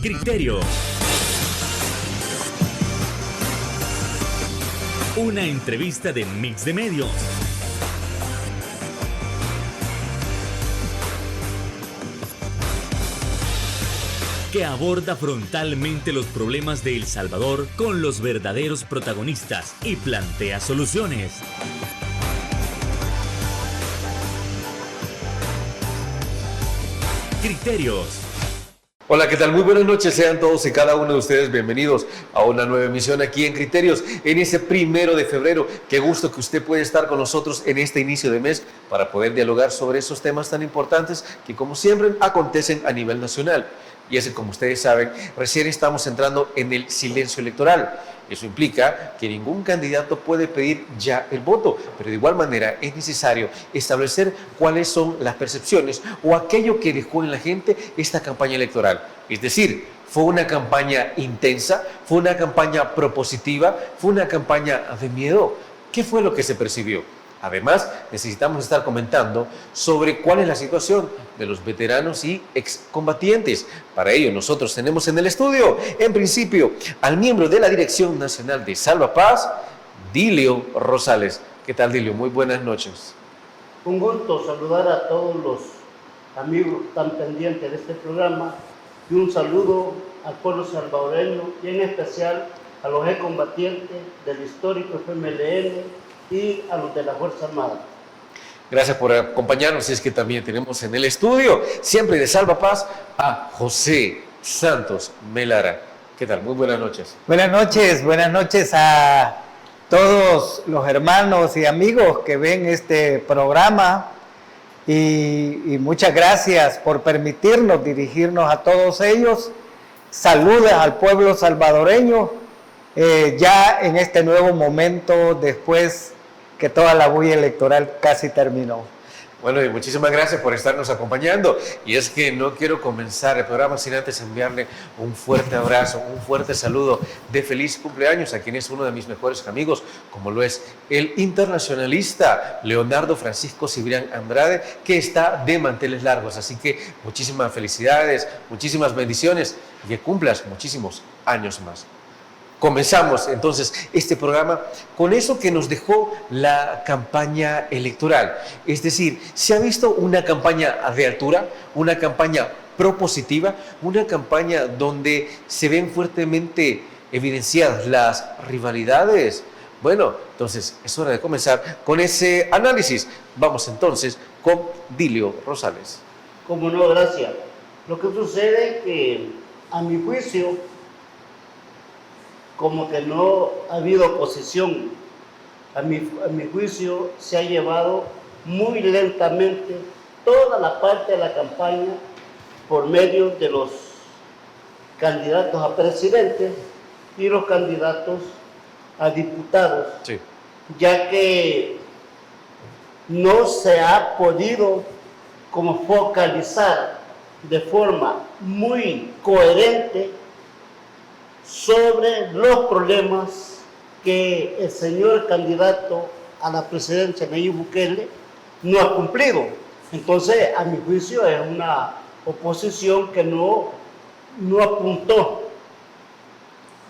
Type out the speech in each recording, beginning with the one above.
Criterios. Una entrevista de Mix de Medios. Que aborda frontalmente los problemas de El Salvador con los verdaderos protagonistas y plantea soluciones. Criterios. Hola, ¿qué tal? Muy buenas noches, sean todos y cada uno de ustedes bienvenidos a una nueva emisión aquí en Criterios, en ese 1 de febrero. Qué gusto que usted puede estar con nosotros en este inicio de mes para poder dialogar sobre esos temas tan importantes que, como siempre, acontecen a nivel nacional. Y es que, como ustedes saben, recién estamos entrando en el silencio electoral. Eso implica que ningún candidato puede pedir ya el voto, pero de igual manera es necesario establecer cuáles son las percepciones o aquello que dejó en la gente esta campaña electoral. Es decir, ¿fue una campaña intensa? ¿Fue una campaña propositiva? ¿Fue una campaña de miedo? ¿Qué fue lo que se percibió? Además, necesitamos estar comentando sobre cuál es la situación de los veteranos y excombatientes. Para ello, nosotros tenemos en el estudio, en principio, al miembro de la Dirección Nacional de Salva Paz, Dilio Rosales. ¿Qué tal, Dilio? Muy buenas noches. Un gusto saludar a todos los amigos tan pendientes de este programa y un saludo al pueblo salvadoreño y en especial a los excombatientes del histórico FMLN y a los de la Fuerza Armada. Gracias por acompañarnos. Y es que también tenemos en el estudio, siempre de Salva Paz, a José Santos Melara. ¿Qué tal? Muy buenas noches. Buenas noches a todos los hermanos y amigos que ven este programa y muchas gracias por permitirnos dirigirnos a todos ellos. Saludos al pueblo salvadoreño ya en este nuevo momento después que toda la bulla electoral casi terminó. Bueno, y muchísimas gracias por estarnos acompañando. Y es que no quiero comenzar el programa sin antes enviarle un fuerte abrazo, un fuerte saludo de feliz cumpleaños a quien es uno de mis mejores amigos, como lo es el internacionalista Leonardo Francisco Cibrián Andrade, que está de manteles largos. Así que muchísimas felicidades, muchísimas bendiciones y que cumplas muchísimos años más. Comenzamos entonces este programa con eso que nos dejó la campaña electoral. Es decir, se ha visto una campaña de altura, una campaña propositiva, una campaña donde se ven fuertemente evidenciadas las rivalidades. Bueno, entonces es hora de comenzar con ese análisis. Vamos entonces con Dilio Rosales. Como no, gracias. Lo que sucede es que, a mi juicio, como que no ha habido oposición. A mi juicio se ha llevado muy lentamente toda la parte de la campaña por medio de los candidatos a presidente y los candidatos a diputados, sí, ya que no se ha podido como focalizar de forma muy coherente sobre los problemas que el señor candidato a la presidencia, Nayib Bukele, no ha cumplido. Entonces, a mi juicio, es una oposición que no apuntó,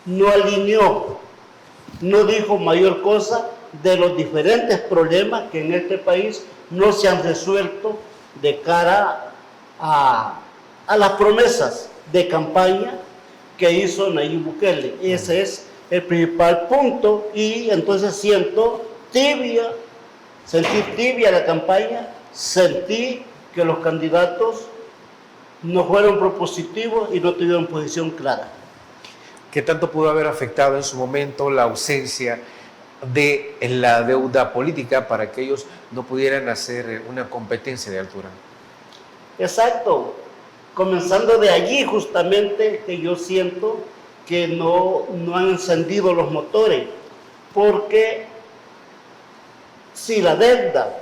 no alineó, no dijo mayor cosa de los diferentes problemas que en este país no se han resuelto de cara a las promesas de campaña que hizo Nayib Bukele. Ese es el principal punto y entonces sentí tibia la campaña, sentí que los candidatos no fueron propositivos y no tuvieron posición clara. ¿Qué tanto pudo haber afectado en su momento la ausencia de la deuda política para que ellos no pudieran hacer una competencia de altura? Exacto. Comenzando de allí justamente que yo siento que no han encendido los motores, porque si la deuda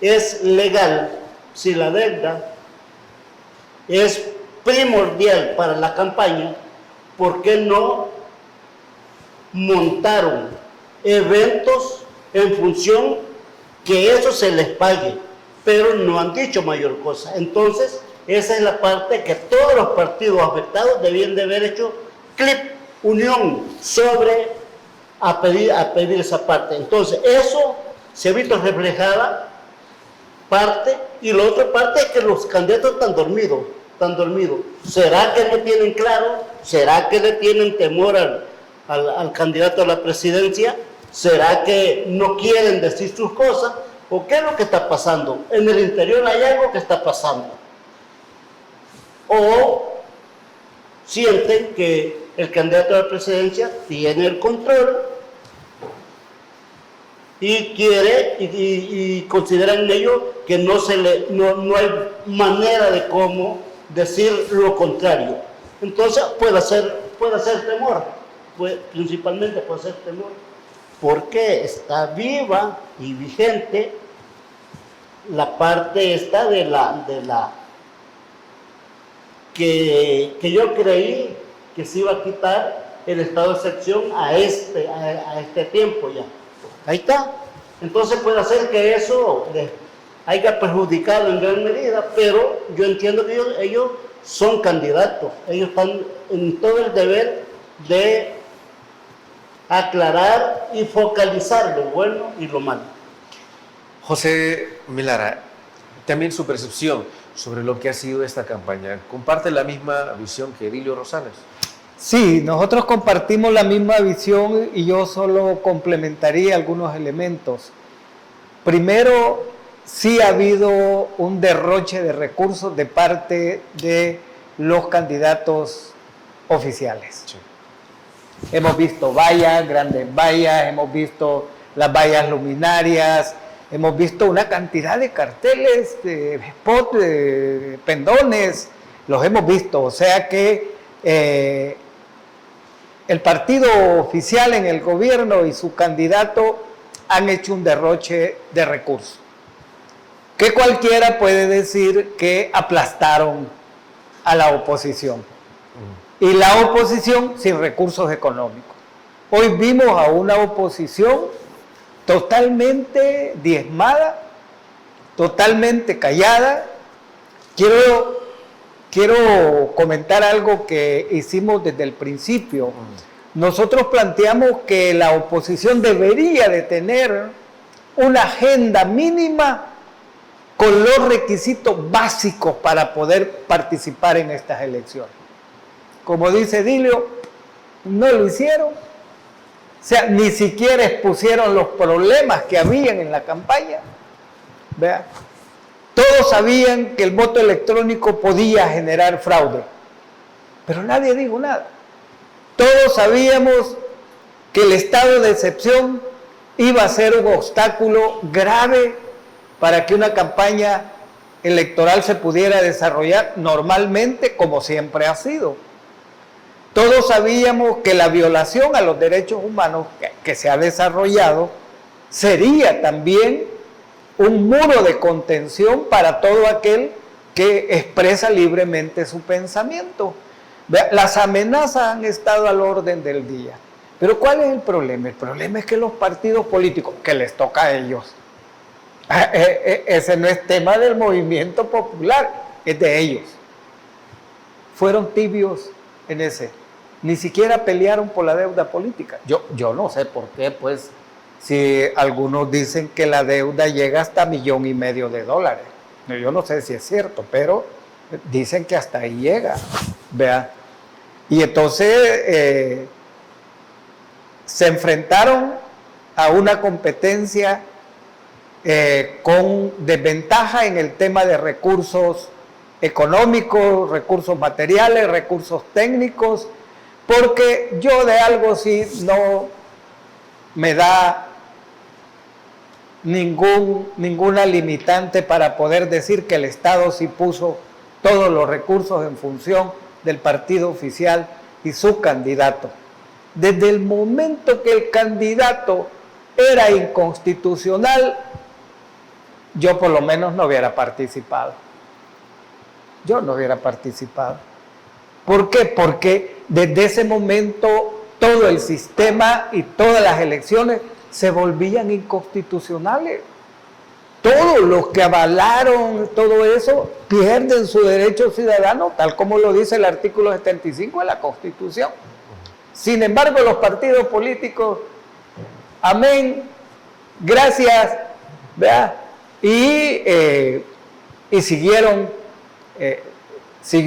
es legal, si la deuda es primordial para la campaña, ¿por qué no montaron eventos en función que eso se les pague? Pero no han dicho mayor cosa. Entonces, esa es la parte que todos los partidos afectados debían de haber hecho clip, unión sobre a pedir esa parte. Entonces, eso se ha visto reflejada parte, y la otra parte es que los candidatos están dormidos. ¿Será que no tienen claro? ¿Será que le tienen temor al candidato a la presidencia? ¿Será que no quieren decir sus cosas? ¿O qué es lo que está pasando? En el interior hay algo que está pasando. O sienten que el candidato a la presidencia tiene el control y quiere y consideran ellos que no hay manera de cómo decir lo contrario. Entonces puede ser temor, principalmente puede ser temor, porque está viva y vigente la parte esta de la que yo creí que se iba a quitar el estado de excepción a este tiempo ya. Ahí está. Entonces puede ser que eso les haya perjudicado en gran medida, pero yo entiendo que ellos son candidatos. Ellos están en todo el deber de aclarar y focalizar lo bueno y lo malo. José Melara, también su percepción sobre lo que ha sido esta campaña. ¿Comparte la misma visión que Edilio Rosales? Sí, nosotros compartimos la misma visión y yo solo complementaría algunos elementos. Primero, sí ha habido un derroche de recursos de parte de los candidatos oficiales. Sí. Hemos visto vallas, grandes vallas, hemos visto las vallas luminarias, hemos visto una cantidad de carteles, de spots, de pendones, los hemos visto. O sea que el partido oficial en el gobierno y su candidato han hecho un derroche de recursos, que cualquiera puede decir que aplastaron a la oposición. Y la oposición sin recursos económicos. Hoy vimos a una oposición totalmente diezmada, totalmente callada. Quiero comentar algo que hicimos desde el principio. Nosotros planteamos que la oposición debería de tener una agenda mínima con los requisitos básicos para poder participar en estas elecciones. Como dice Edilio, no lo hicieron. O sea, ni siquiera expusieron los problemas que habían en la campaña. Vea, todos sabían que el voto electrónico podía generar fraude, pero nadie dijo nada. Todos sabíamos que el estado de excepción iba a ser un obstáculo grave para que una campaña electoral se pudiera desarrollar normalmente, como siempre ha sido. Todos sabíamos que la violación a los derechos humanos que se ha desarrollado sería también un muro de contención para todo aquel que expresa libremente su pensamiento. Las amenazas han estado al orden del día. Pero ¿cuál es el problema? El problema es que los partidos políticos, que les toca a ellos, ese no es tema del movimiento popular, es de ellos. Fueron tibios en ese. Ni siquiera pelearon por la deuda política. Yo no sé por qué, pues, si algunos dicen que la deuda llega hasta $1,500,000. Yo no sé si es cierto, pero dicen que hasta ahí llega. Vea. Y entonces se enfrentaron a una competencia con desventaja en el tema de recursos económicos, recursos materiales, recursos técnicos, porque yo de algo sí no me da ninguna limitante para poder decir que el Estado sí puso todos los recursos en función del partido oficial y su candidato. Desde el momento que el candidato era inconstitucional, yo por lo menos no hubiera participado. Yo no hubiera participado. ¿Por qué? Porque desde ese momento todo el sistema y todas las elecciones se volvían inconstitucionales. Todo todos los que avalaron todo eso pierden su derecho ciudadano, tal como lo dice el artículo 75 de la Constitución. Sin embargo, los partidos políticos, amén, gracias, ¿verdad? Y siguió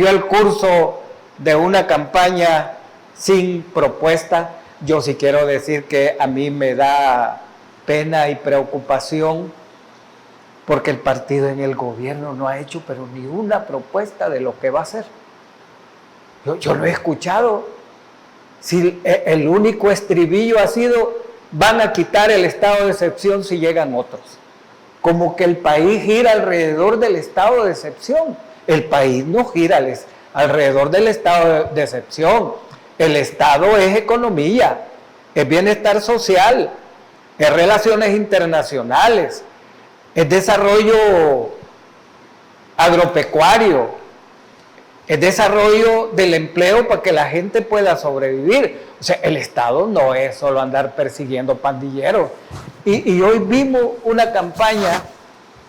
el curso de una campaña sin propuesta. Yo sí quiero decir que a mí me da pena y preocupación porque el partido en el gobierno no ha hecho pero ni una propuesta de lo que va a hacer. Yo lo he escuchado. Si el único estribillo ha sido, van a quitar el estado de excepción si llegan otros. Como que el país gira alrededor del estado de excepción. El país no gira alrededor del estado de excepción. El estado es economía, es bienestar social, es relaciones internacionales, es desarrollo agropecuario, es desarrollo del empleo para que la gente pueda sobrevivir. O sea, el Estado no es solo andar persiguiendo pandilleros. Y hoy vimos una campaña,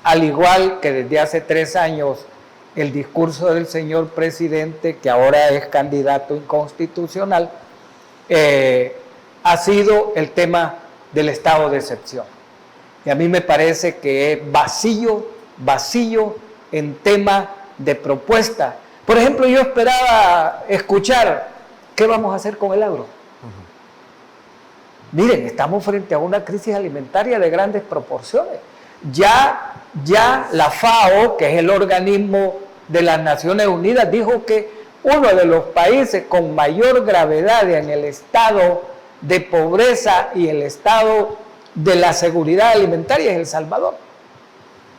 al igual que desde hace 3 años, el discurso del señor presidente, que ahora es candidato inconstitucional, ha sido el tema del estado de excepción. Y a mí me parece que es vacío en tema de propuesta. Por ejemplo, yo esperaba escuchar qué vamos a hacer con el agro. Miren, estamos frente a una crisis alimentaria de grandes proporciones. Ya la FAO, que es el organismo de las Naciones Unidas, dijo que uno de los países con mayor gravedad en el estado de pobreza y el estado de la seguridad alimentaria es El Salvador.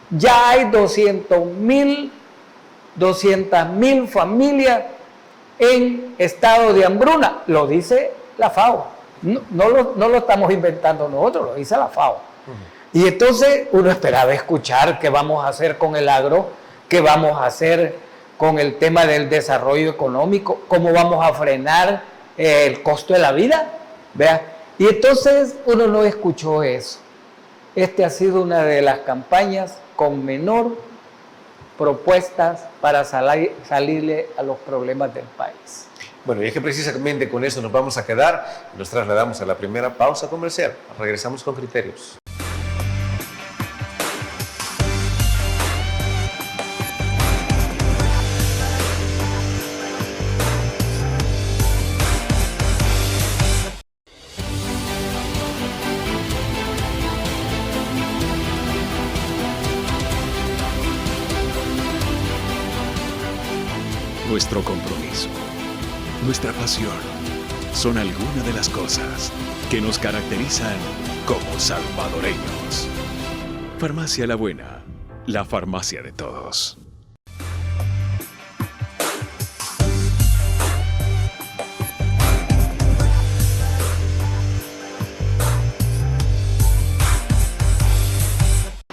Ya hay 200.000 familias en estado de hambruna, lo dice la FAO. No lo estamos inventando nosotros, lo dice la FAO. Y entonces uno esperaba escuchar qué vamos a hacer con el agro, qué vamos a hacer con el tema del desarrollo económico, cómo vamos a frenar el costo de la vida, ¿vea? Y entonces uno no escuchó eso. Ha sido una de las campañas con menor propuestas para salirle a los problemas del país. Bueno, y es que precisamente con eso nos vamos a quedar. Nos trasladamos a la primera pausa comercial. Regresamos con Criterios. Nuestro compromiso, nuestra pasión, son algunas de las cosas que nos caracterizan como salvadoreños. Farmacia La Buena, la farmacia de todos.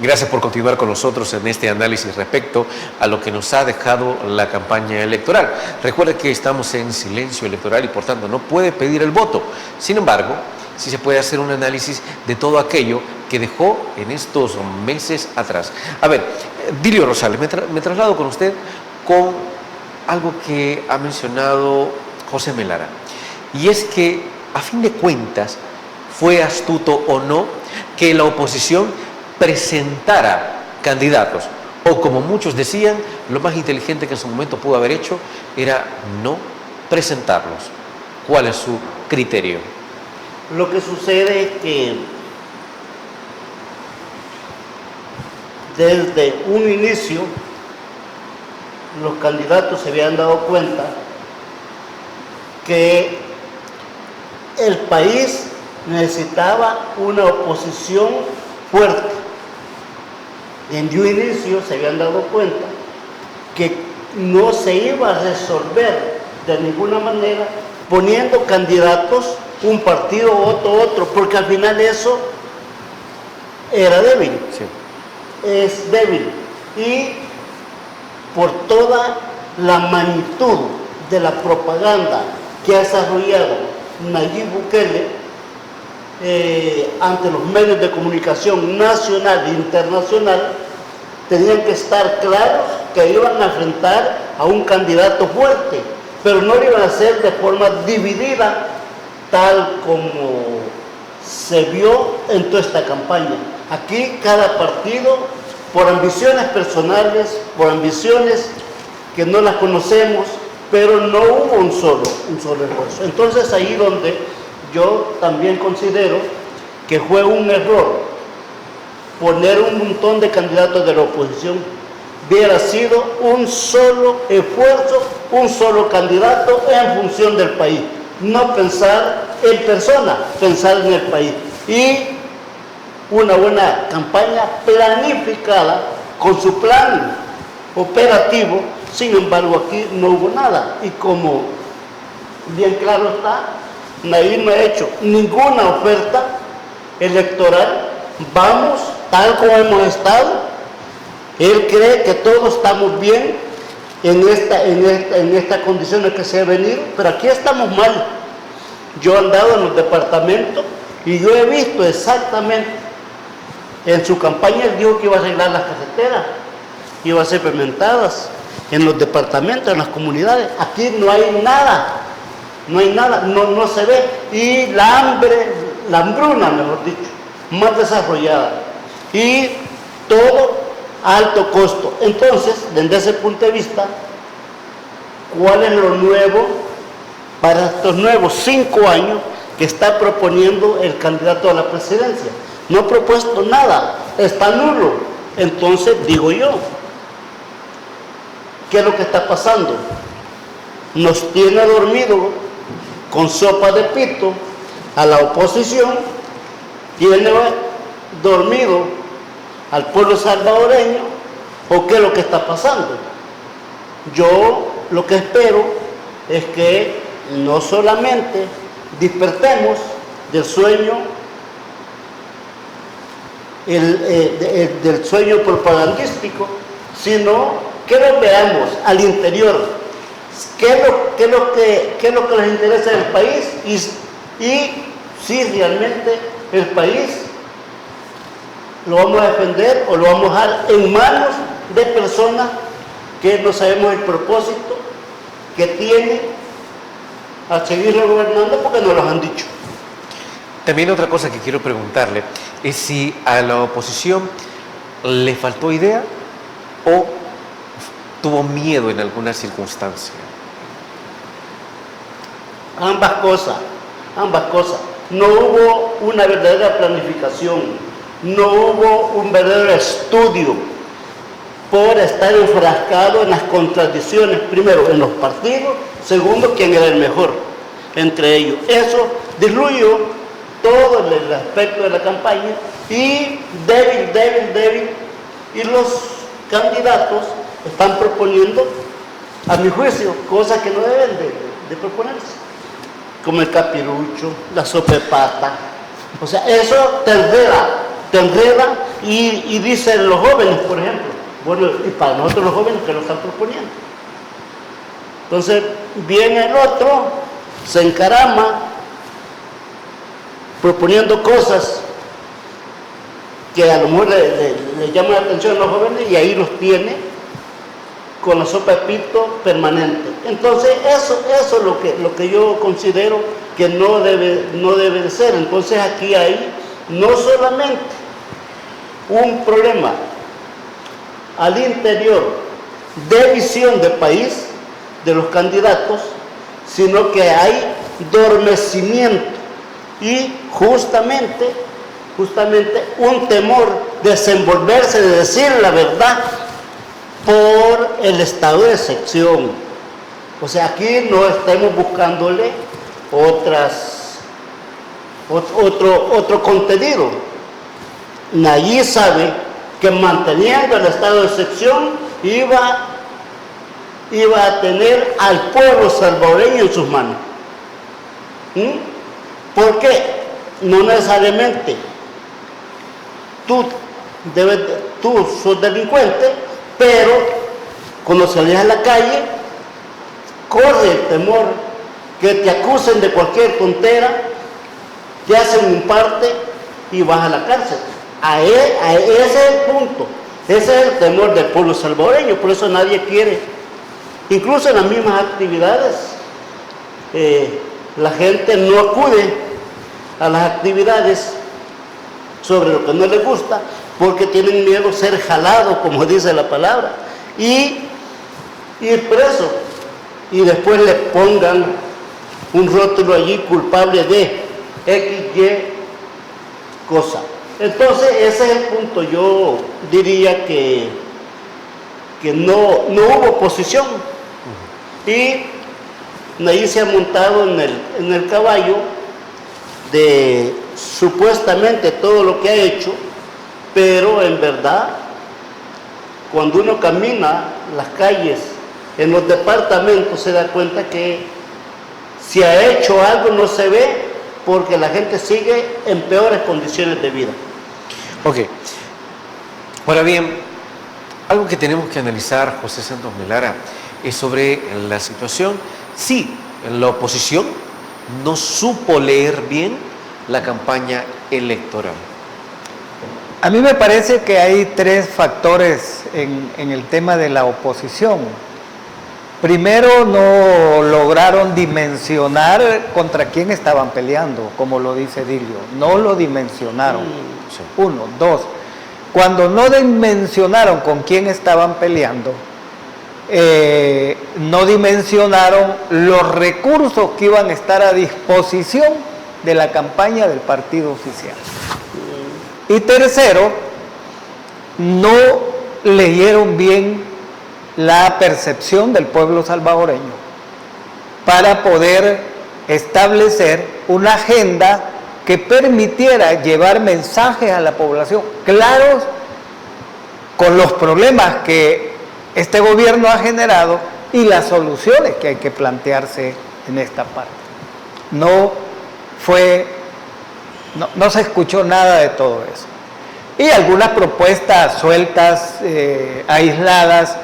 Gracias por continuar con nosotros en este análisis respecto a lo que nos ha dejado la campaña electoral. Recuerde que estamos en silencio electoral y por tanto no puede pedir el voto. Sin embargo, sí se puede hacer un análisis de todo aquello que dejó en estos meses atrás. A ver, Dilio Rosales, me traslado con usted con algo que ha mencionado José Melara. Y es que, a fin de cuentas, fue astuto o no que la oposición presentara candidatos, o como muchos decían, lo más inteligente que en su momento pudo haber hecho era no presentarlos. ¿Cuál es su criterio? Lo que sucede es que desde un inicio los candidatos se habían dado cuenta que el país necesitaba una oposición fuerte. En un inicio se habían dado cuenta que no se iba a resolver de ninguna manera poniendo candidatos, un partido, otro, porque al final eso era débil. Sí. Es débil. Y por toda la magnitud de la propaganda que ha desarrollado Nayib Bukele ante los medios de comunicación nacional e internacional, tenían que estar claros que iban a enfrentar a un candidato fuerte, pero no lo iban a hacer de forma dividida, tal como se vio en toda esta campaña. Aquí cada partido, por ambiciones personales, por ambiciones que no las conocemos, pero no hubo un solo esfuerzo. Entonces ahí donde yo también considero que fue un error poner un montón de candidatos de la oposición. Hubiera sido un solo esfuerzo, un solo candidato en función del país. No pensar en persona, pensar en el país. Y una buena campaña planificada con su plan operativo. Sin embargo, aquí no hubo nada. Y como bien claro está, Nayib no ha hecho ninguna oferta electoral. Vamos tal como hemos estado. Él cree que todos estamos bien en esta condición que se ha venido, pero aquí estamos mal. Yo he andado en los departamentos y yo he visto exactamente, en su campaña él dijo que iba a arreglar las carreteras, iba a hacer pavimentadas en los departamentos, en las comunidades. Aquí no hay nada, no se ve. Y la hambruna, mejor dicho, más desarrollada. Y todo a alto costo. Entonces, desde ese punto de vista, ¿cuál es lo nuevo para estos nuevos 5 años que está proponiendo el candidato a la presidencia? No ha propuesto nada, está nulo. Entonces, digo yo, ¿qué es lo que está pasando? Nos tiene dormido con sopa de pito a la oposición, tiene dormido al pueblo salvadoreño, ¿o qué es lo que está pasando? Yo lo que espero es que no solamente despertemos del sueño, del sueño propagandístico, sino que lo veamos al interior, qué es lo que les interesa del país y si realmente el país lo vamos a defender o lo vamos a dejar en manos de personas que no sabemos el propósito que tienen a seguirlo gobernando porque no los han dicho. También otra cosa que quiero preguntarle es si a la oposición le faltó idea o tuvo miedo en alguna circunstancia. Ambas cosas. No hubo una verdadera planificación. No hubo un verdadero estudio por estar enfrascado en las contradicciones, primero en los partidos, segundo quién era el mejor entre ellos. Eso diluyó todo el aspecto de la campaña y débil, y los candidatos están proponiendo, a mi juicio, cosas que no deben de proponerse, como el capirucho, la sopa de pata. O sea, eso te enreda y dicen los jóvenes, por ejemplo, bueno, y para nosotros los jóvenes que lo están proponiendo. Entonces viene el otro, se encarama proponiendo cosas que a lo mejor le llaman la atención a los jóvenes y ahí los tiene con la sopa de pito permanente. Entonces eso es lo que yo considero que no debe de ser. Entonces aquí hay no solamente un problema al interior de visión de país de los candidatos, sino que hay dormecimiento y justamente un temor de desenvolverse, de decir la verdad por el estado de excepción. O sea, aquí no estamos buscándole otro contenido. Nayib sabe que manteniendo el estado de excepción iba a tener al pueblo salvadoreño en sus manos. ¿Por qué? No necesariamente tú sos delincuente, pero cuando salís a la calle corre el temor que te acusen de cualquier tontera, te hacen un parte y vas a la cárcel. Ese es el punto. Ese es el temor del pueblo salvadoreño, por eso nadie quiere. Incluso en las mismas actividades, la gente no acude a las actividades sobre lo que no les gusta, porque tienen miedo a ser jalados, como dice la palabra, y ir preso, y después le pongan un rótulo allí culpable de XY cosa. Entonces ese es el punto. Yo diría que no hubo oposición, y Nayib se ha montado en el caballo de supuestamente todo lo que ha hecho, pero en verdad cuando uno camina las calles en los departamentos se da cuenta que si ha hecho algo no se ve, porque la gente sigue en peores condiciones de vida. Ok. Ahora bien, algo que tenemos que analizar, José Santos Melara, es sobre la situación. Sí, la oposición no supo leer bien la campaña electoral. A mí me parece que hay tres factores en el tema de la oposición. Primero, no lograron dimensionar contra quién estaban peleando, como lo dice Dilio. No lo dimensionaron. Sí. Uno. Dos, cuando no dimensionaron con quién estaban peleando, no dimensionaron los recursos que iban a estar a disposición de la campaña del partido oficial. Y tercero, no leyeron bien la percepción del pueblo salvadoreño para poder establecer una agenda que permitiera llevar mensajes a la población claros con los problemas que este gobierno ha generado y las soluciones que hay que plantearse en esta parte. No se escuchó nada de todo eso. Y algunas propuestas sueltas, aisladas,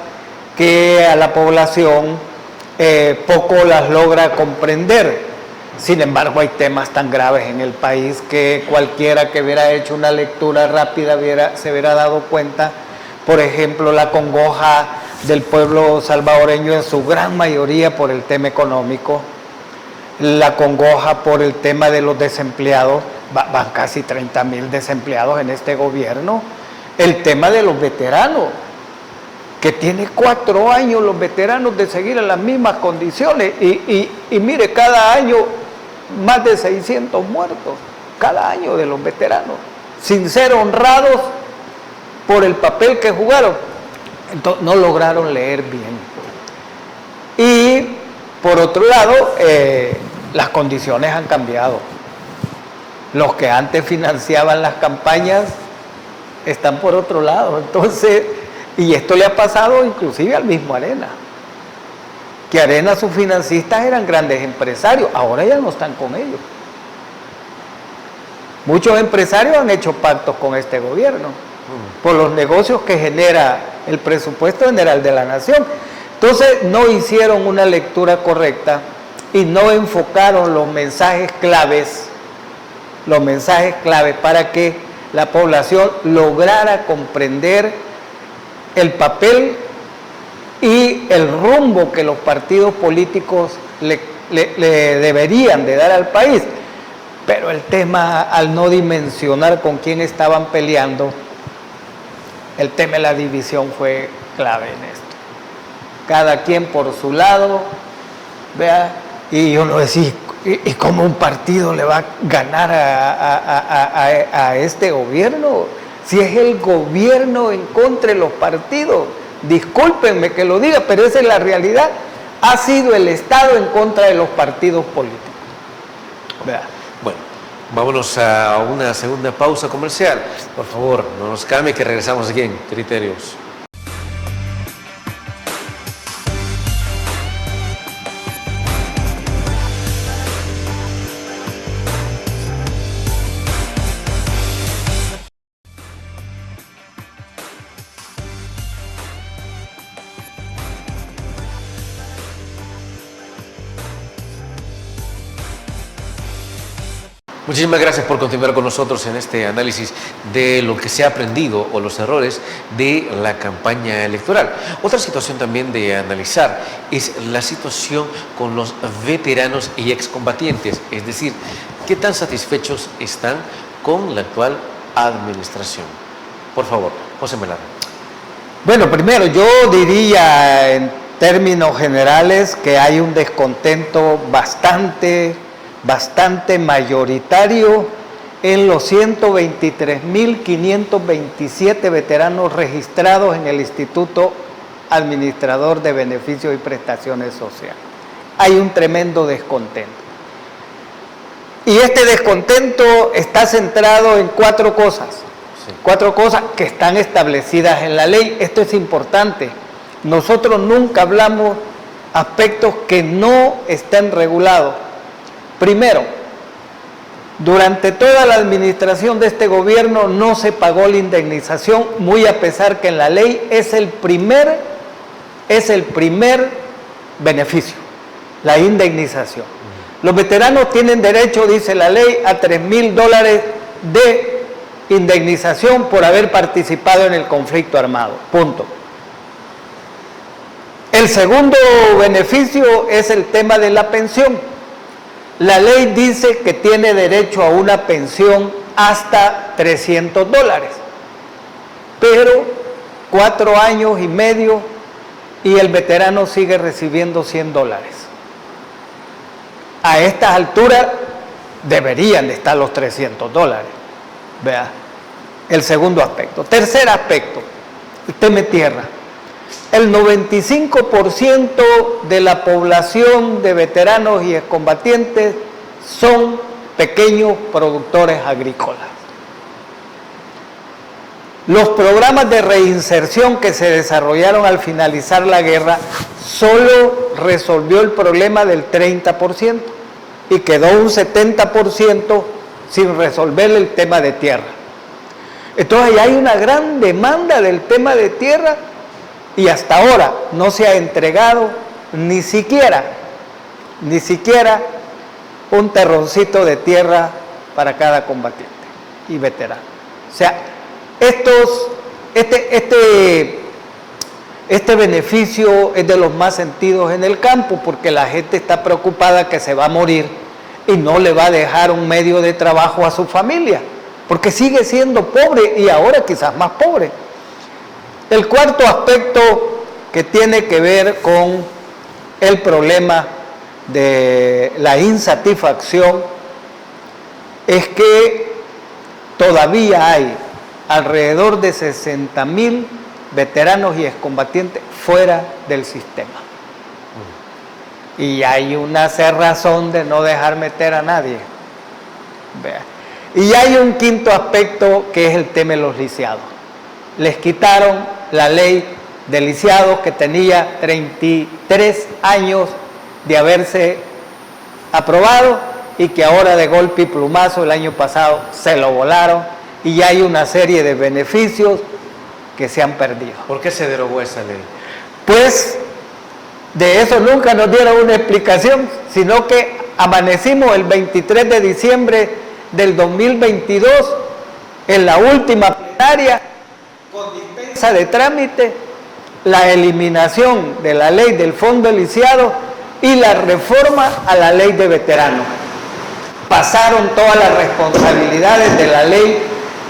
que a la población poco las logra comprender. Sin embargo, hay temas tan graves en el país que cualquiera que hubiera hecho una lectura rápida se hubiera dado cuenta. Por ejemplo, la congoja del pueblo salvadoreño en su gran mayoría por el tema económico, la congoja por el tema de los desempleados, van casi 30,000 desempleados en este gobierno, el tema de los veteranos, que tiene 4 años los veteranos de seguir en las mismas condiciones, y mire, cada año más de 600 muertos, cada año de los veteranos, sin ser honrados por el papel que jugaron. Entonces no lograron leer bien. Y por otro lado, las condiciones han cambiado. Los que antes financiaban las campañas están por otro lado. Entonces, y esto le ha pasado inclusive al mismo Arena, que Arena, sus financistas eran grandes empresarios, ahora ya no están con ellos. Muchos empresarios han hecho pactos con este gobierno por los negocios que genera el presupuesto general de la nación. Entonces no hicieron una lectura correcta y no enfocaron los mensajes claves para que la población lograra comprender el papel y el rumbo que los partidos políticos le deberían de dar al país. Pero el tema, al no dimensionar con quién estaban peleando, el tema de la división fue clave en esto. Cada quien por su lado, vea, y uno decía, ¿y cómo un partido le va a ganar a este gobierno? Si es el gobierno en contra de los partidos. Discúlpenme que lo diga, pero esa es la realidad. Ha sido el Estado en contra de los partidos políticos. Vea. Bueno, vámonos a una segunda pausa comercial. Por favor, no nos cambie, que regresamos aquí en Criterios. Muchísimas gracias por continuar con nosotros en este análisis de lo que se ha aprendido o los errores de la campaña electoral. Otra situación también de analizar es la situación con los veteranos y excombatientes, es decir, qué tan satisfechos están con la actual administración. Por favor, José Melara. Bueno, primero yo diría en términos generales que hay un descontento bastante mayoritario en los 123.527 veteranos registrados en el Instituto Administrador de Beneficios y Prestaciones Sociales. Hay un tremendo descontento. Y este descontento está centrado en cuatro cosas. Cuatro cosas que están establecidas en la ley. Esto es importante. Nosotros nunca hablamos aspectos que no estén regulados. Primero, durante toda la administración de este gobierno no se pagó la indemnización, muy a pesar que en la ley es el primer beneficio, la indemnización. Los veteranos tienen derecho, dice la ley, a $3,000 de indemnización por haber participado en el conflicto armado. Punto. El segundo beneficio es el tema de la pensión. La ley dice que tiene derecho a una pensión hasta $300, pero 4 años y medio y el veterano sigue recibiendo $100. A estas alturas deberían de estar los $300. Vea, el segundo aspecto. Tercer aspecto, el tema tierra. El 95% de la población de veteranos y excombatientes son pequeños productores agrícolas. Los programas de reinserción que se desarrollaron al finalizar la guerra solo resolvió el problema del 30% y quedó un 70% sin resolver el tema de tierra. Entonces hay una gran demanda del tema de tierra y hasta ahora no se ha entregado ni siquiera un terroncito de tierra para cada combatiente y veterano. O sea, este beneficio es de los más sentidos en el campo porque la gente está preocupada que se va a morir y no le va a dejar un medio de trabajo a su familia, porque sigue siendo pobre y ahora quizás más pobre. El cuarto aspecto que tiene que ver con el problema de la insatisfacción es que todavía hay alrededor de 60,000 veteranos y excombatientes fuera del sistema. Y hay una cerrazón de no dejar meter a nadie. Vea. Y hay un quinto aspecto que es el tema de los lisiados. Les quitaron la ley de lisiados que tenía 33 años de haberse aprobado y que ahora de golpe y plumazo el año pasado se lo volaron y hay una serie de beneficios que se han perdido. ¿Por qué se derogó esa ley? Pues de eso nunca nos dieron una explicación, sino que amanecimos el 23 de diciembre del 2022 en la última plenaria con dispensa de trámite, la eliminación de la ley del fondo de lisiado y la reforma a la ley de veteranos. Pasaron todas las responsabilidades de la ley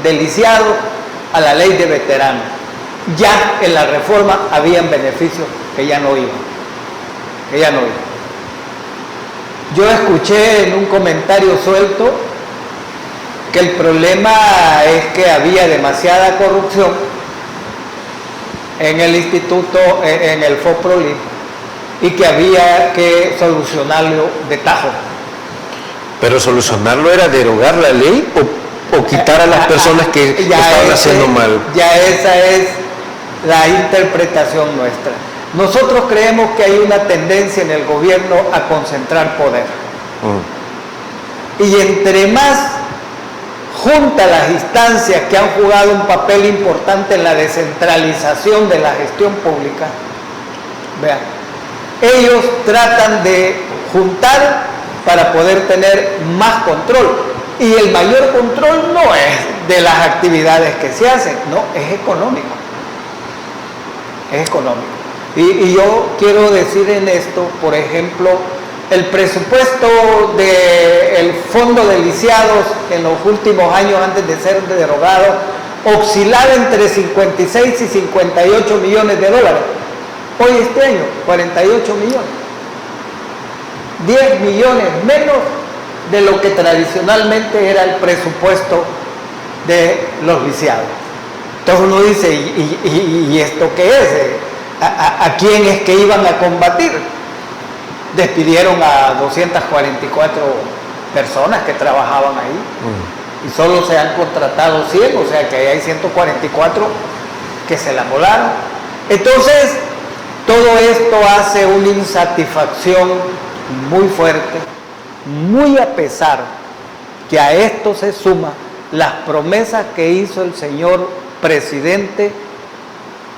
de lisiado a la ley de veteranos. Ya en la reforma habían beneficios que ya no iban. Yo escuché en un comentario suelto que el problema es que había demasiada corrupción en el instituto, en el FOPROLIN, y que había que solucionarlo de tajo. ¿Pero solucionarlo era derogar la ley o quitar a las personas que estaban haciendo mal? Ya esa es la interpretación nuestra. Nosotros creemos que hay una tendencia en el gobierno a concentrar poder. Y entre más junta las instancias que han jugado un papel importante en la descentralización de la gestión pública, vean, ellos tratan de juntar para poder tener más control. Y el mayor control no es de las actividades que se hacen, no, es económico. Es económico. Y yo quiero decir en esto, por ejemplo, el presupuesto del Fondo de Lisiados en los últimos años antes de ser derogado oscilaba entre 56 y 58 millones de dólares. Hoy este año, 48 millones. 10 millones menos de lo que tradicionalmente era el presupuesto de los lisiados. Entonces uno dice, ¿y esto qué es? ¿A quién es que iban a combatir? Despidieron a 244 personas que trabajaban ahí y solo se han contratado 100, o sea que hay 144 que se la volaron. Entonces, todo esto hace una insatisfacción muy fuerte, muy a pesar que a esto se suma las promesas que hizo el señor presidente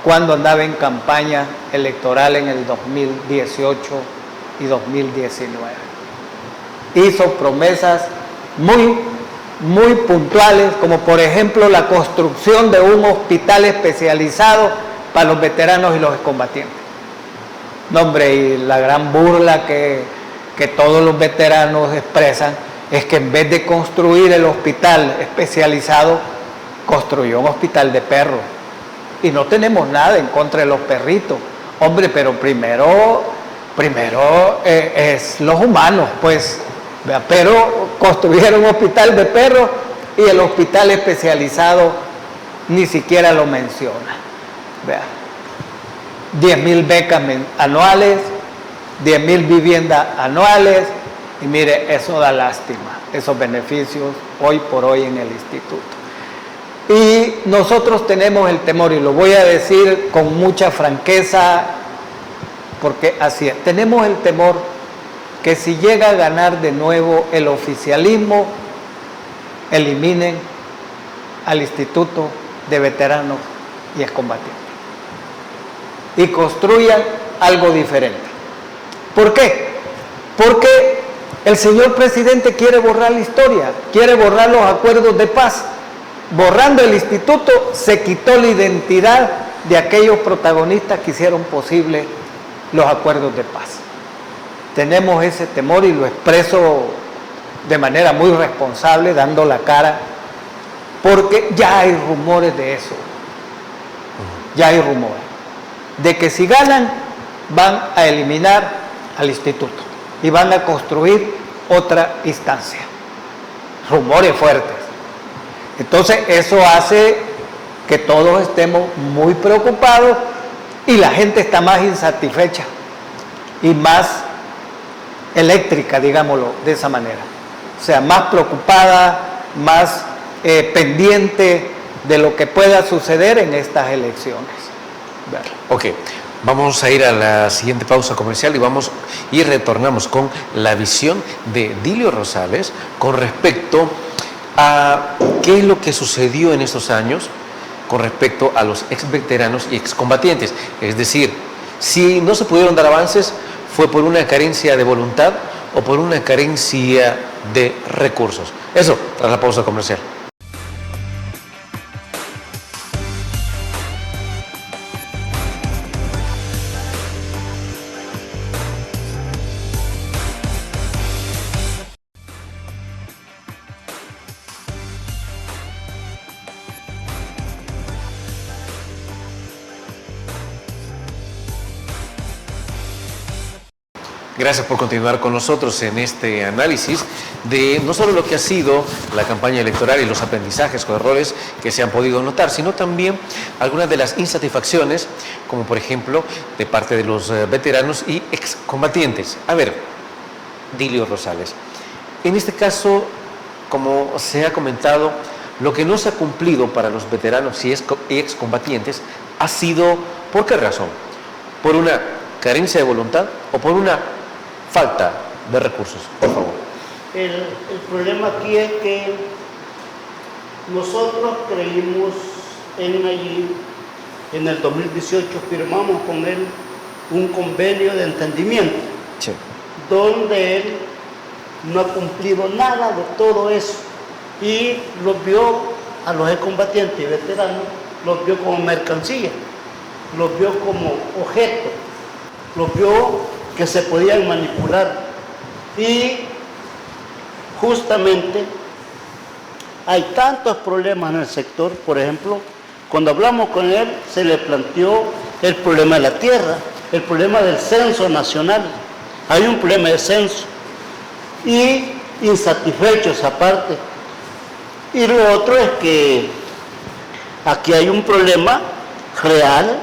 cuando andaba en campaña electoral en el 2018 y 2019. Hizo promesas muy puntuales, como por ejemplo la construcción de un hospital especializado para los veteranos y los excombatientes. No, hombre, y la gran burla que todos los veteranos expresan es que en vez de construir el hospital especializado, construyó un hospital de perros. Y no tenemos nada en contra de los perritos. Hombre, pero primero es los humanos, pues. ¿Vea? Pero construyeron un hospital de perros y el hospital especializado ni siquiera lo menciona. ¿Vea? 10,000 becas anuales, 10,000 viviendas anuales, y mire, eso da lástima, esos beneficios hoy por hoy en el instituto. Y nosotros tenemos el temor, y lo voy a decir con mucha franqueza, porque así es, tenemos el temor que si llega a ganar de nuevo el oficialismo, eliminen al Instituto de Veteranos y Excombatientes y construyan algo diferente. ¿Por qué? Porque el señor presidente quiere borrar la historia, quiere borrar los acuerdos de paz. Borrando el instituto, se quitó la identidad de aquellos protagonistas que hicieron posible los acuerdos de paz. Tenemos ese temor y lo expreso de manera muy responsable, dando la cara, porque ya hay rumores de eso. Ya hay rumores de que si ganan, van a eliminar al instituto y van a construir otra instancia. Rumores fuertes. Entonces eso hace que todos estemos muy preocupados y la gente está más insatisfecha y más eléctrica, digámoslo de esa manera. O sea, más preocupada, más pendiente de lo que pueda suceder en estas elecciones. Ok, vamos a ir a la siguiente pausa comercial y retornamos con la visión de Dilio Rosales con respecto a qué es lo que sucedió en estos años con respecto a los ex veteranos y excombatientes. Es decir, si no se pudieron dar avances, ¿fue por una carencia de voluntad o por una carencia de recursos? Eso, tras la pausa comercial. Gracias por continuar con nosotros en este análisis de no solo lo que ha sido la campaña electoral y los aprendizajes o errores que se han podido notar, sino también algunas de las insatisfacciones, como por ejemplo de parte de los veteranos y excombatientes. A ver, Dilio Rosales, en este caso, como se ha comentado, lo que no se ha cumplido para los veteranos y excombatientes ha sido, ¿por qué razón? ¿Por una carencia de voluntad o por una falta de recursos? Por favor. El problema aquí es que nosotros creímos en el 2018 firmamos con él un convenio de entendimiento, Sí. donde él no ha cumplido nada de todo eso. y los vio a los excombatientes y veteranos, los vio como mercancía, los vio como objeto, los vio que se podían manipular. Y justamente hay tantos problemas en el sector. Por ejemplo, cuando hablamos con él, se le planteó el problema de la tierra, el problema del censo nacional. Hay un problema de censo y insatisfechos aparte. Y lo otro es que aquí hay un problema real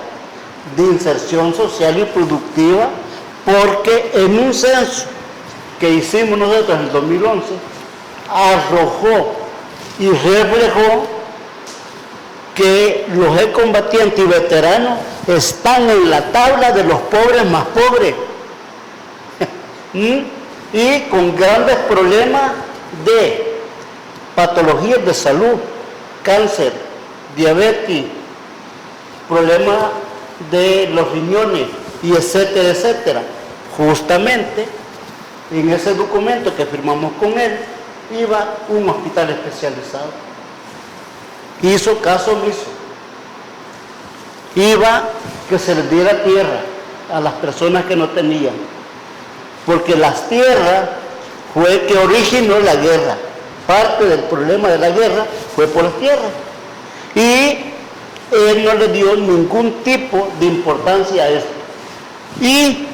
de inserción social y productiva, porque en un censo que hicimos nosotros en el 2011, arrojó y reflejó que los excombatientes y veteranos están en la tabla de los pobres más pobres y con grandes problemas de patologías de salud, cáncer, diabetes, problemas de los riñones, y etcétera, etcétera. Justamente en ese documento que firmamos con él iba un hospital especializado. Hizo caso omiso. Iba que se les diera tierra a las personas que no tenían, porque las tierras fue que originó la guerra. Parte del problema de la guerra fue por las tierras. Y él no le dio ningún tipo de importancia a esto. Y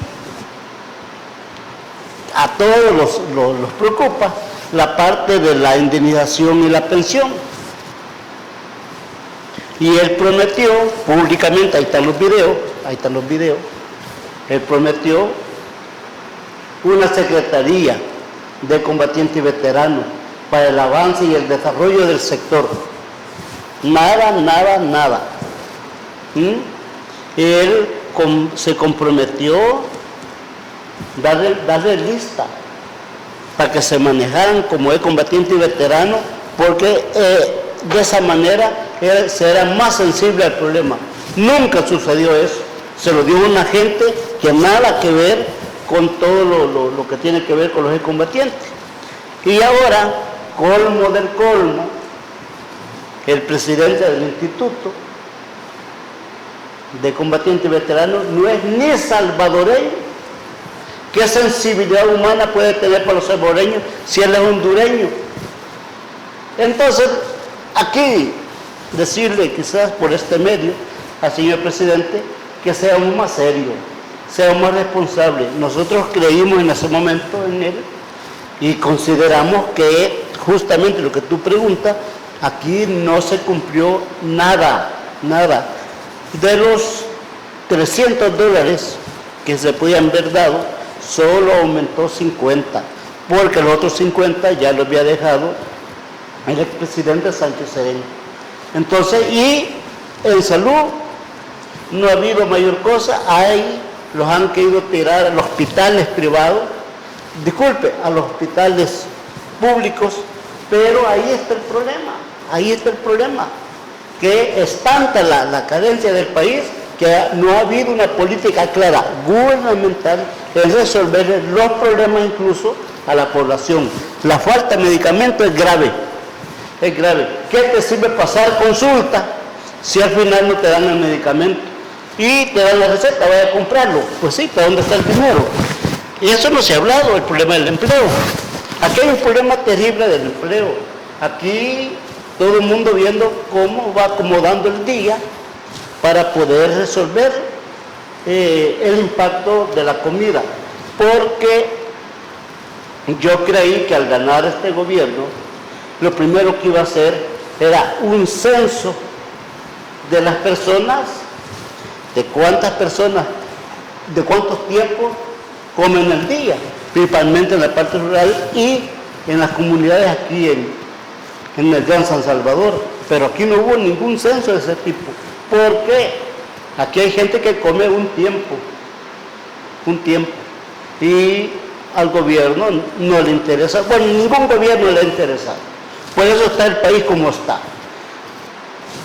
a todos los preocupa la parte de la indemnización y la pensión. Y él prometió públicamente, ahí están los videos, él prometió una secretaría de combatientes y veteranos para el avance y el desarrollo del sector. Nada. Él se comprometió darle lista para que se manejaran como combatiente y veterano, porque de esa manera será más sensible al problema. Nunca sucedió eso. Se lo dio una gente que nada que ver con todo lo que tiene que ver con los excombatientes. Y ahora, colmo del colmo, el presidente del Instituto de Combatientes y Veteranos no es ni salvadoreño. ¿Qué sensibilidad humana puede tener para los salvadoreños si él es hondureño? Entonces, aquí decirle quizás por este medio al señor presidente que seamos más serios, seamos más responsables. Nosotros creímos en ese momento en él y consideramos que justamente lo que tú preguntas, aquí no se cumplió nada. De los $300 que se podían haber dado, solo aumentó 50, porque los otros 50 ya lo había dejado el expresidente Sánchez Serén. Entonces, y en salud no ha habido mayor cosa. Los han querido tirar a los hospitales privados, a los hospitales públicos, pero ahí está el problema, que es tanta la carencia del país que no ha habido una política clara gubernamental en resolver los problemas incluso a la población. La falta de medicamentos es grave. ¿Qué te sirve pasar consulta si al final no te dan el medicamento? Y te dan la receta, vaya a comprarlo. Pues sí, ¿pero dónde está el dinero? Y eso no se ha hablado, el problema del empleo. Aquí hay un problema terrible del empleo. Aquí todo el mundo viendo cómo va acomodando el día para poder resolver el impacto de la comida. Porque yo creí que al ganar este gobierno, lo primero que iba a hacer era un censo de las personas, de cuántas personas, de cuántos tiempos comen al día, principalmente en la parte rural y en las comunidades aquí en el Gran San Salvador. Pero aquí no hubo ningún censo de ese tipo. ¿Por qué? Aquí hay gente que come un tiempo. Y al gobierno no le interesa, bueno, ningún gobierno le ha interesado. Por eso está el país como está.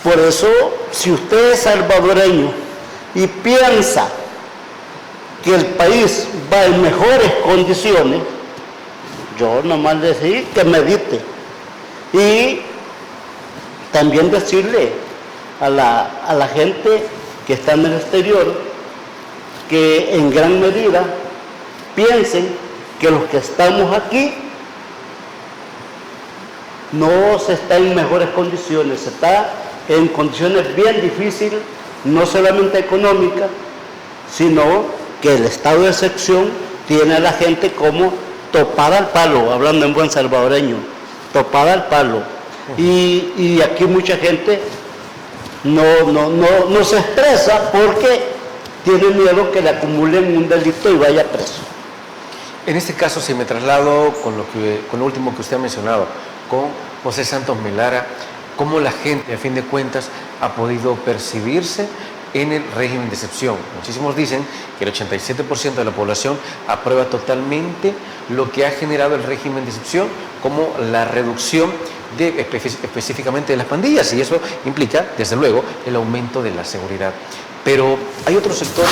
Por eso, si usted es salvadoreño y piensa que el país va en mejores condiciones, yo nomás le decía que medite Y también decirle a la gente que está en el exterior que en gran medida piensen que los que estamos aquí no se está en mejores condiciones, se está en condiciones bien difíciles, no solamente económicas, sino que el estado de excepción tiene a la gente como topada al palo, hablando en buen salvadoreño, topada al palo. Y aquí mucha gente no se expresa porque tiene miedo que le acumulen un delito y vaya preso. En este caso, si me traslado con lo último que usted ha mencionado, con José Santos Melara, ¿cómo la gente, a fin de cuentas, ha podido percibirse en el régimen de excepción? Muchísimos dicen que el 87% de la población aprueba totalmente lo que ha generado el régimen de excepción, como la reducción específicamente de las pandillas, y eso implica, desde luego, el aumento de la seguridad. Pero hay otro sector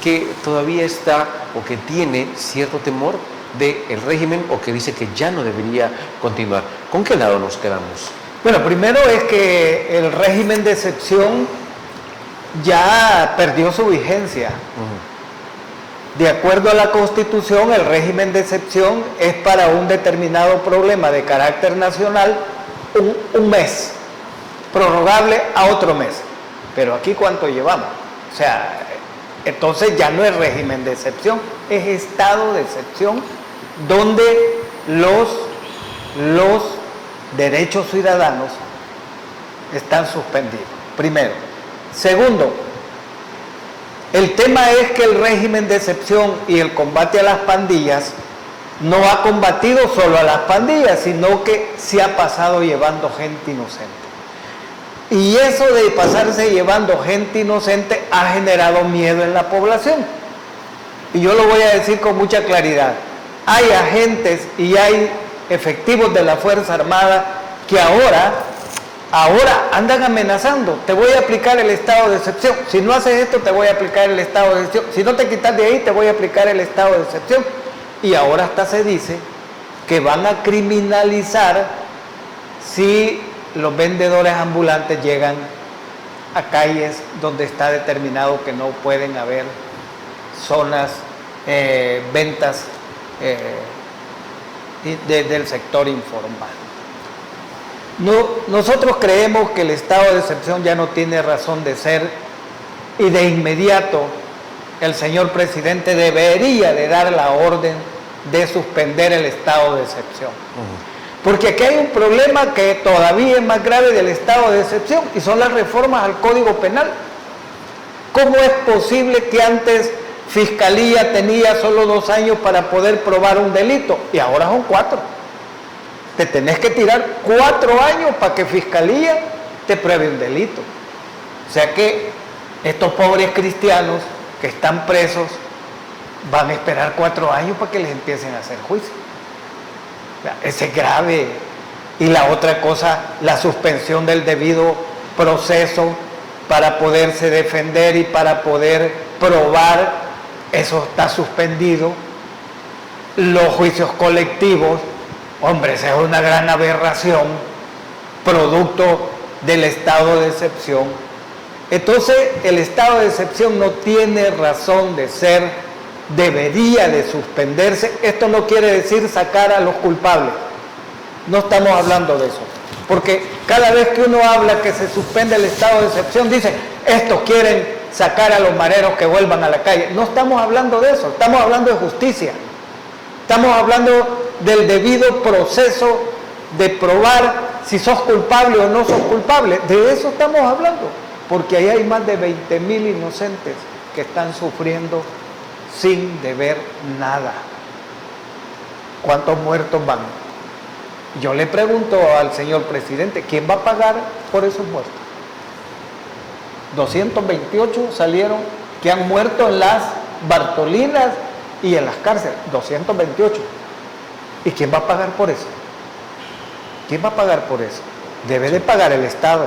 que todavía está o que tiene cierto temor del régimen o que dice que ya no debería continuar. ¿Con qué lado nos quedamos? Bueno, primero es que el régimen de excepción ya perdió su vigencia. De acuerdo a la Constitución, el régimen de excepción es para un determinado problema de carácter nacional un mes, prorrogable a otro mes. Pero aquí, ¿cuánto llevamos? O sea, entonces ya no es régimen de excepción, es estado de excepción donde los derechos ciudadanos están suspendidos. Primero. Segundo, el tema es que el régimen de excepción y el combate a las pandillas no ha combatido solo a las pandillas, sino que se ha pasado llevando gente inocente. Y eso de pasarse llevando gente inocente ha generado miedo en la población. Y yo lo voy a decir con mucha claridad. Hay agentes y hay efectivos de la Fuerza Armada que ahora andan amenazando. Te voy a aplicar el estado de excepción. Si no haces esto, te voy a aplicar el estado de excepción. Si no te quitas de ahí, te voy a aplicar el estado de excepción. Y ahora hasta se dice que van a criminalizar si los vendedores ambulantes llegan a calles donde está determinado que no pueden haber zonas, ventas del sector informal. Nosotros creemos que el estado de excepción ya no tiene razón de ser y de inmediato el señor presidente debería de dar la orden de suspender el estado de excepción. Porque aquí hay un problema que todavía es más grave del estado de excepción y son las reformas al Código Penal. ¿Cómo es posible que antes Fiscalía tenía solo 2 años para poder probar un delito y ahora son 4? Te tenés que tirar 4 años para que Fiscalía te pruebe un delito. O sea que estos pobres cristianos que están presos van a esperar 4 años para que les empiecen a hacer juicio. Ese es grave. Y la otra cosa, la suspensión del debido proceso para poderse defender y para poder probar, eso está suspendido. Los juicios colectivos, hombre, esa es una gran aberración, producto del estado de excepción. Entonces, el estado de excepción no tiene razón de ser, debería de suspenderse. Esto no quiere decir sacar a los culpables, no estamos hablando de eso, porque cada vez que uno habla que se suspende el estado de excepción, dice, estos quieren sacar a los mareros que vuelvan a la calle. No estamos hablando de eso, estamos hablando de justicia, estamos hablando del debido proceso de probar si sos culpable o no sos culpable. De eso estamos hablando, porque ahí hay más de 20,000 inocentes que están sufriendo sin deber nada. ¿Cuántos muertos van? Yo le pregunto al señor presidente, ¿quién va a pagar por esos muertos? 228 salieron que han muerto en las Bartolinas y en las cárceles, 228. ¿Y quién va a pagar por eso? ¿Quién va a pagar por eso? Debe de pagar el Estado.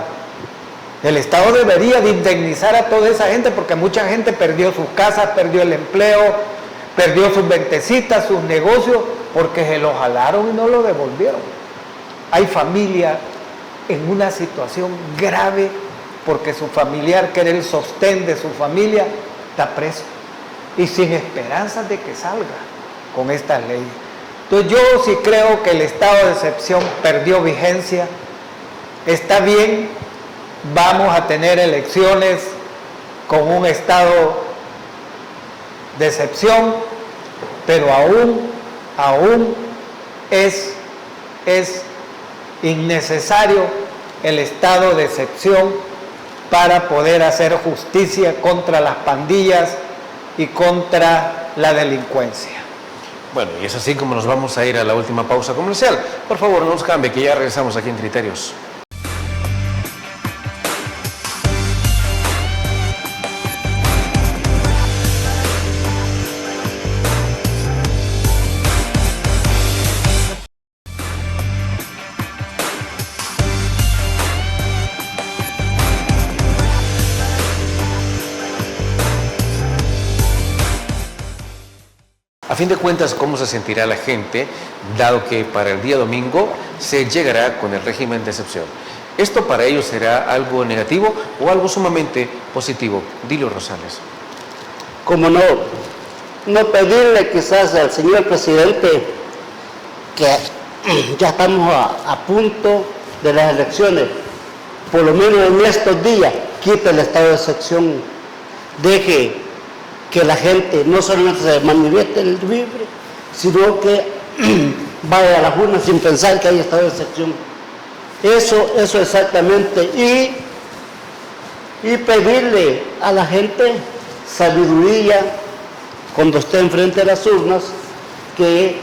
El Estado debería de indemnizar a toda esa gente porque mucha gente perdió sus casas, perdió el empleo, perdió sus ventecitas, sus negocios, porque se lo jalaron y no lo devolvieron. hay familia en una situación grave porque su familiar, que era el sostén de su familia, está preso y sin esperanzas de que salga con estas leyes. Entonces yo sí creo que el estado de excepción perdió vigencia. Está bien, vamos a tener elecciones con un estado de excepción, pero aún es innecesario el estado de excepción para poder hacer justicia contra las pandillas y contra la delincuencia. Bueno, y es así como nos vamos a ir a la última pausa comercial. Por favor, no nos cambie, que ya regresamos aquí en Criterios. A fin de cuentas, ¿cómo se sentirá la gente, dado que para el día domingo se llegará con el régimen de excepción? ¿Esto para ellos será algo negativo o algo sumamente positivo? Dilio Rosales. Como no pedirle quizás al señor presidente que ya estamos a punto de las elecciones, por lo menos en estos días, quite el estado de excepción, deje que la gente no solamente se manifieste libre, sino que vaya a las urnas sin pensar que hay estado de excepción. Eso exactamente. Y pedirle a la gente sabiduría cuando esté enfrente de las urnas, que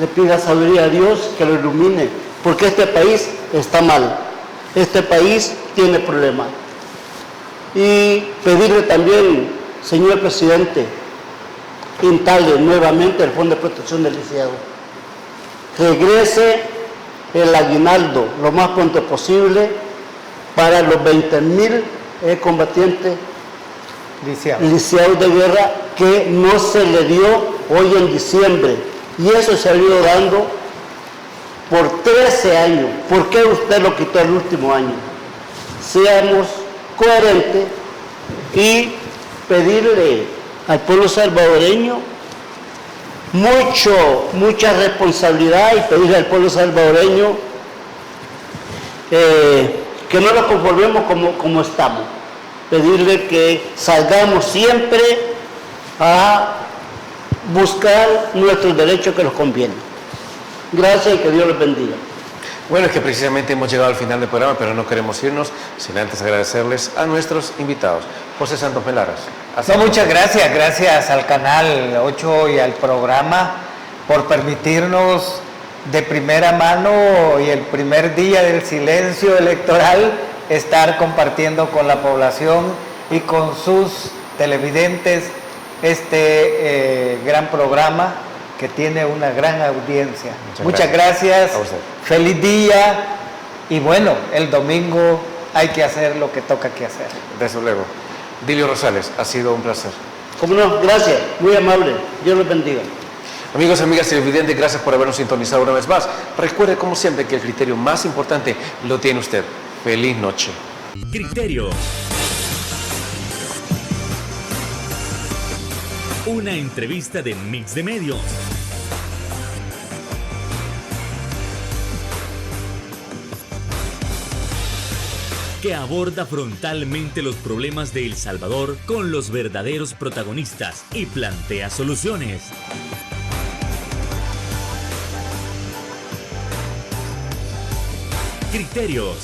le pida sabiduría a Dios, que lo ilumine, porque este país está mal, este país tiene problemas. Y pedirle también, señor presidente, instale nuevamente el Fondo de Protección del Lisiado. Regrese el aguinaldo lo más pronto posible para los 20,000 combatientes lisiados de guerra que no se le dio hoy en diciembre. Y eso se ha ido dando por 13 años. ¿Por qué usted lo quitó el último año? Seamos coherentes y pedirle al pueblo salvadoreño mucha responsabilidad, y pedirle al pueblo salvadoreño que no nos conformemos como estamos, pedirle que salgamos siempre a buscar nuestros derechos que nos convienen. Gracias y que Dios les bendiga. Bueno, es que precisamente hemos llegado al final del programa, pero no queremos irnos sin antes agradecerles a nuestros invitados. José Santos Melaras. Muchas gracias al Canal 8 y al programa por permitirnos de primera mano y el primer día del silencio electoral estar compartiendo con la población y con sus televidentes este gran programa que tiene una gran audiencia. Muchas gracias. Feliz día y bueno, el domingo hay que hacer lo que toca que hacer. Desde luego. Dilio Rosales, ha sido un placer. Cómo no, gracias, muy amable. Dios los bendiga. Amigos y amigas televidentes, gracias por habernos sintonizado una vez más. Recuerde, como siempre, que el criterio más importante lo tiene usted. Feliz noche. Criterios. Una entrevista de Mix de Medios. Que aborda frontalmente los problemas de El Salvador con los verdaderos protagonistas y plantea soluciones. Criterios.